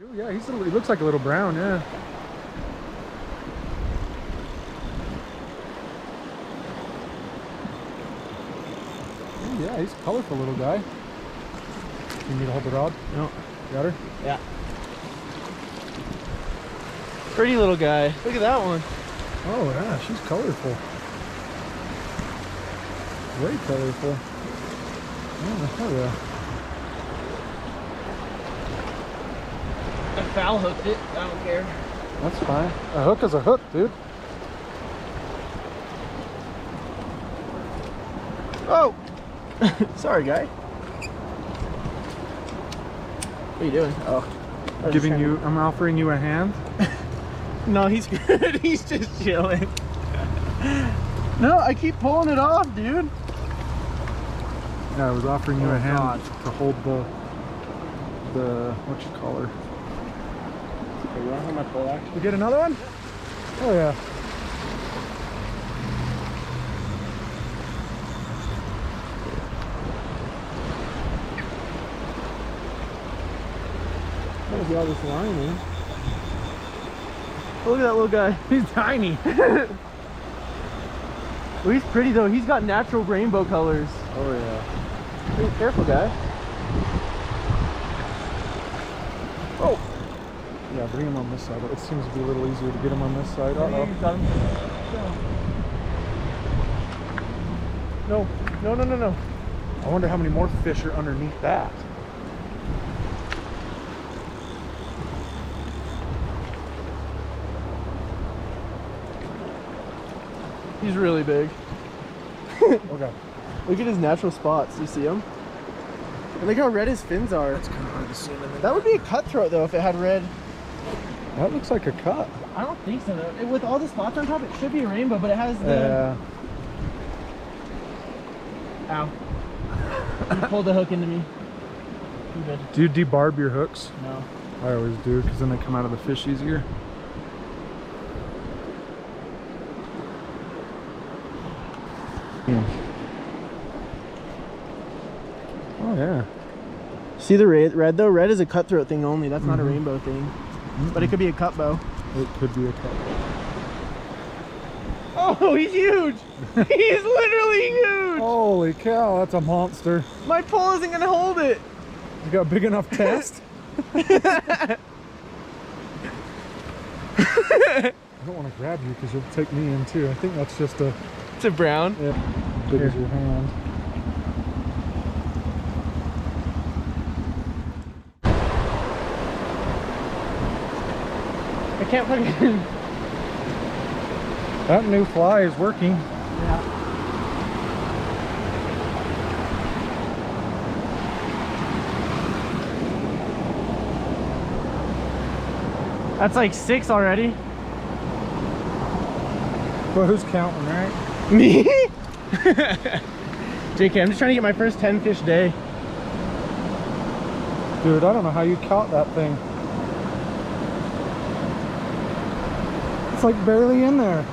Ooh, yeah, he looks like a little brown, yeah. Ooh, yeah, he's a colorful little guy. You need me to hold the rod? No. Got her? Yeah. Pretty little guy. Look at that one. Oh, yeah, she's colorful. Very colorful. Oh, yeah. I foul hooked it. I don't care. That's fine. A hook is a hook, dude. Oh! Sorry, guy. What are you doing? Oh. I'm offering you a hand. No, he's good. He's just chilling. No, I keep pulling it off, dude. Yeah, I was offering you a hand God. to hold the what you call her. Okay, you want to hold my pole action? You get another one? Oh yeah. There's all this line in. Oh, look at that little guy. He's tiny. Well, he's pretty though. He's got natural rainbow colors. Oh yeah. Be careful, guy. Oh. Yeah, bring him on this side. It seems to be a little easier to get him on this side. Uh-oh. No, no, no, no, no. I wonder how many more fish are underneath that. He's really big. Okay. Look at his natural spots. You see him? And look how red his fins are. That's kind of hard to see him in That would be a cutthroat though if it had red. That looks like a cut. I don't think so though. With all the spots on top, it should be a rainbow, but it has the... Yeah. Ow. You pulled the hook into me. You good. Do you debarb your hooks? No. I always do, because then they come out of the fish easier. Oh yeah. See the red though? Red is a cutthroat thing only. That's not a rainbow thing. But it could be a cut bow. It could be a cut. Oh, he's huge! He's literally huge! Holy cow, that's a monster. My pole isn't gonna hold it! You got a big enough test? I don't want to grab you because you'll take me in too. I think that's just a... It's a brown? Yep. Big as your hand. I can't fucking... That new fly is working. Yeah. That's like 6 already. Well, who's counting, right? Me? JK, I'm just trying to get my first 10 fish day. Dude, I don't know how you caught that thing. It's like barely in there.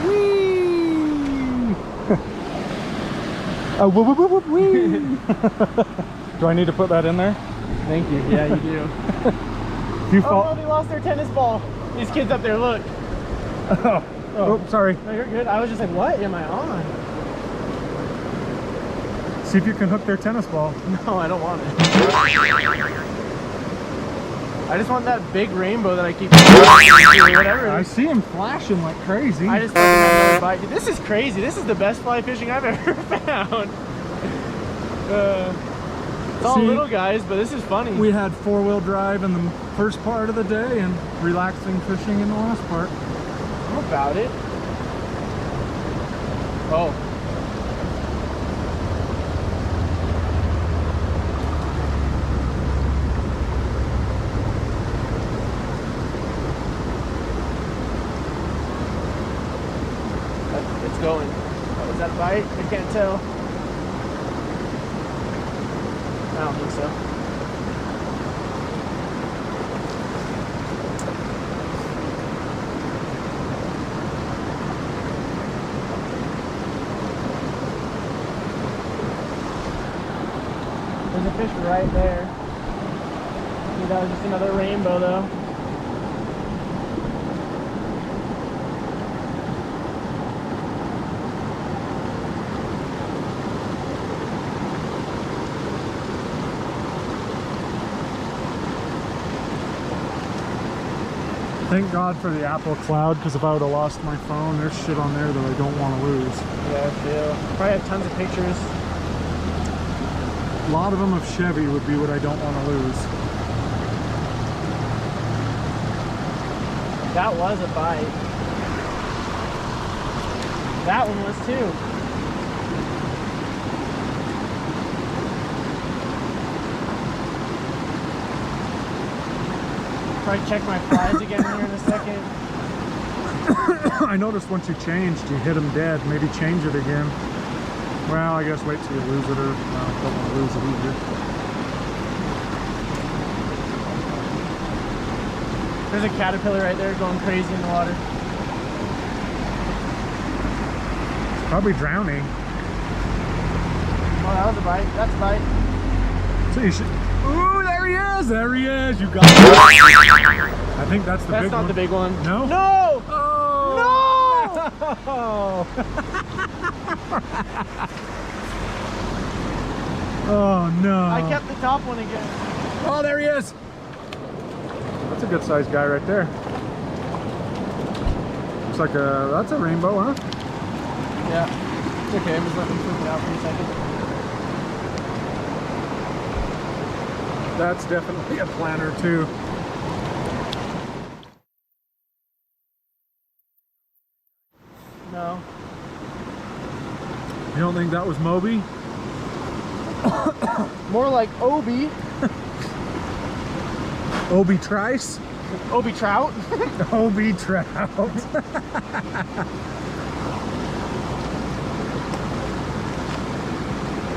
Whee! Oh, whoop, whoop, whoop, whee! Do I need to put that in there? Thank you. Yeah, you do. If you Oh fall... no, they lost their tennis ball. These kids up there, look. Oh, sorry. No, you're good. I was just like, what am I on? See if you can hook their tennis ball. No, I don't want it. I just want that big rainbow that I keep whatever. I see him flashing like crazy. I just fucking had another bite. Dude, this is crazy. This is the best fly fishing I've ever found. It's all little guys, but this is funny. We had 4-wheel drive in the first part of the day and relaxing fishing in the last part. How about it? Oh. It's going. Oh, is that a bite? I can't tell. I don't think so. Is the fish right there. Maybe that was just another rainbow though. Thank God for the Apple Cloud, because if I would have lost my phone, there's shit on there that I don't want to lose. Yeah, I feel. Probably have tons of pictures. A lot of them of Chevy would be what I don't want to lose. That was a bite. That one was too. Probably check my flies again here in a second. I noticed once you changed, you hit them dead. Maybe change it again. Well, I guess wait till you lose it, or don't want to lose it either. There's a caterpillar right there going crazy in the water. It's probably drowning. Oh, that was a bite. That's a bite. So you should. Ooh, there he is! There he is! You got it. I think that's the big one. That's not the big one. No? No! Oh! No! Oh no! I kept the top one again. Oh, there he is! That's a good sized guy right there. Looks like that's a rainbow, huh? Yeah. It's okay, I'm just letting him flip it out for a second. That's definitely a planter too. No. You don't think that was Moby? More like Obi. Obi Trice? Obi Trout. Obi Trout.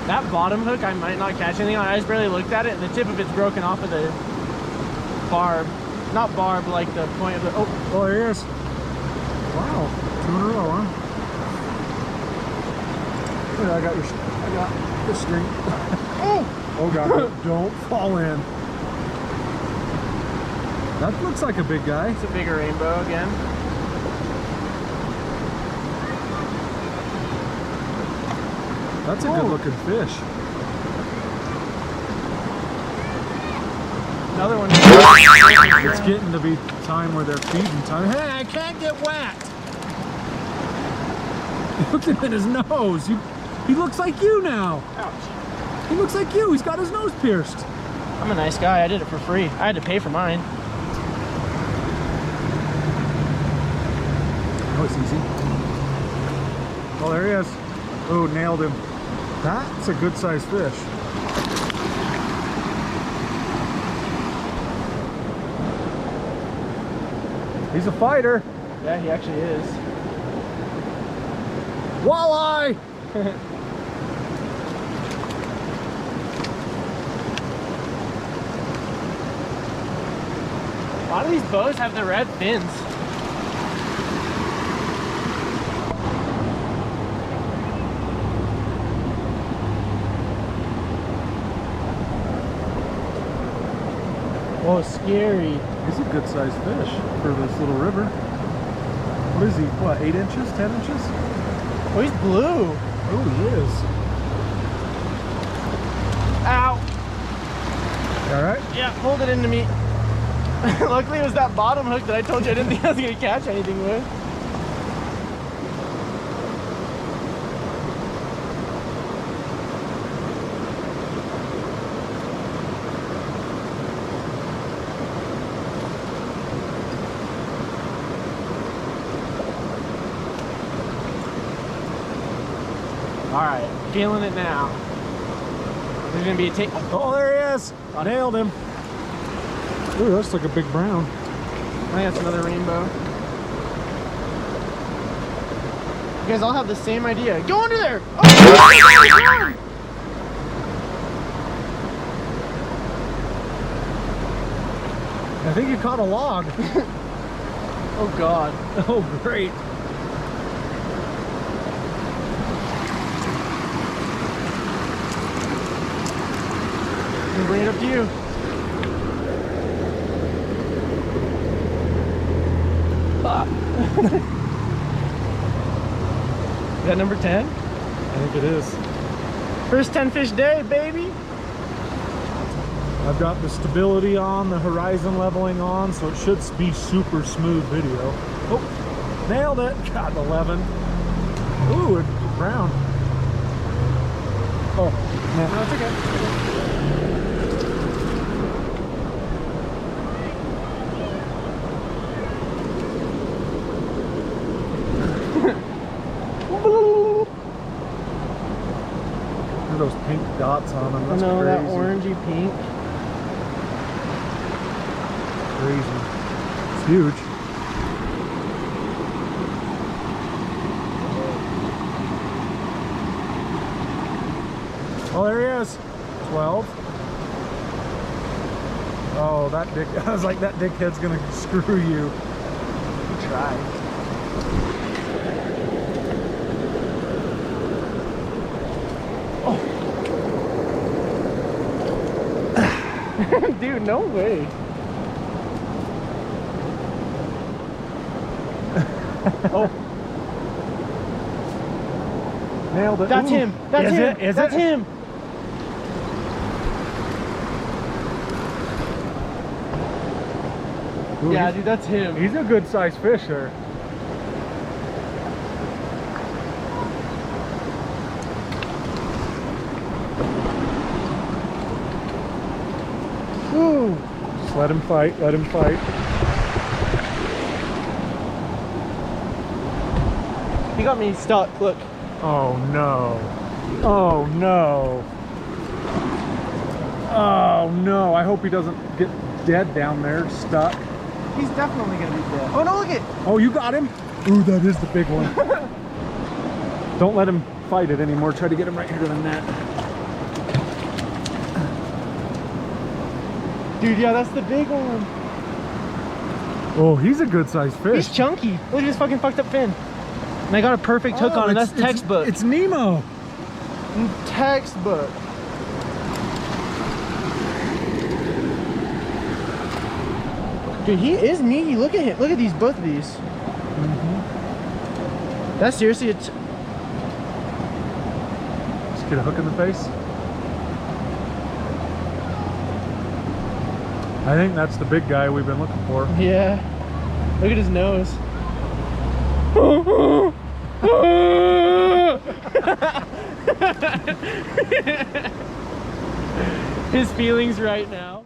That bottom hook I might not catch anything on. I just barely looked at it and the tip of it's broken off of the barb. Not barb, like the point of the... Oh, there he is. Wow. 2 in a row, huh? Yeah, I got the string. Oh God, don't fall in. That looks like a big guy. It's a bigger rainbow again. That's a good looking fish. Another one. It's getting to be time where they're feeding time. Hey, I can't get wet. Look at him in his nose. He looks like you now. Ouch. He looks like you. He's got his nose pierced. I'm a nice guy. I did it for free. I had to pay for mine. Oh, it's easy. Oh, there he is. Oh, nailed him. That's a good sized fish. He's a fighter. Yeah, he actually is. Walleye! A lot of these bows have the red fins. Oh, scary. He's a good sized fish for this little river. What is he? What, 8 inches? 10 inches? Oh, he's blue. Oh, he is. Ow. You all right? Yeah, hold it into me. Luckily it was that bottom hook that I told you I didn't think I was going to catch anything with. Alright, feeling it now. There's going to be a take. Oh, there he is. I nailed him. Ooh, that's like a big brown. I think that's another rainbow. You guys all have the same idea. Go under there! Oh, I think you caught a log. oh God. Oh, great. bring it up to you. Is that number 10? I think it is. First 10 fish day, baby. I've got the stability on, the horizon leveling on, so it should be super smooth video. Oh, nailed it. Got 11. Ooh, it's brown. Oh, No, it's okay. Look at those pink dots on them. That's No, crazy. that orangey pink. Crazy. It's huge. Oh, there he is. 12. Oh, that dick. I was like, that dickhead's gonna screw you. Try. Oh. Dude, no way. Oh. Nailed it. That's Ooh. him. That's him. Is That's it? him. Ooh, Yeah, dude, that's him. he's a good sized fish there. Ooh. Just let him fight, let him fight. He got me stuck. Look. Oh no. Oh no. Oh no. I hope he doesn't get dead down there, stuck. He's definitely gonna be dead. Oh no, look it. Oh, you got him? Ooh, that is the big one. Don't let him fight it anymore. Try to get him right here to the net. Dude, yeah, that's the big one. Oh, he's a good sized fish. He's chunky. Look at this fucking fucked up fin. And I got a perfect hook on it. That's textbook. It's Nemo. Textbook. Dude, he is meaty. Look at him. Look at these, both of these. That's seriously Just get a hook in the face. I think that's the big guy we've been looking for. Yeah. Look at his nose. His feelings right now.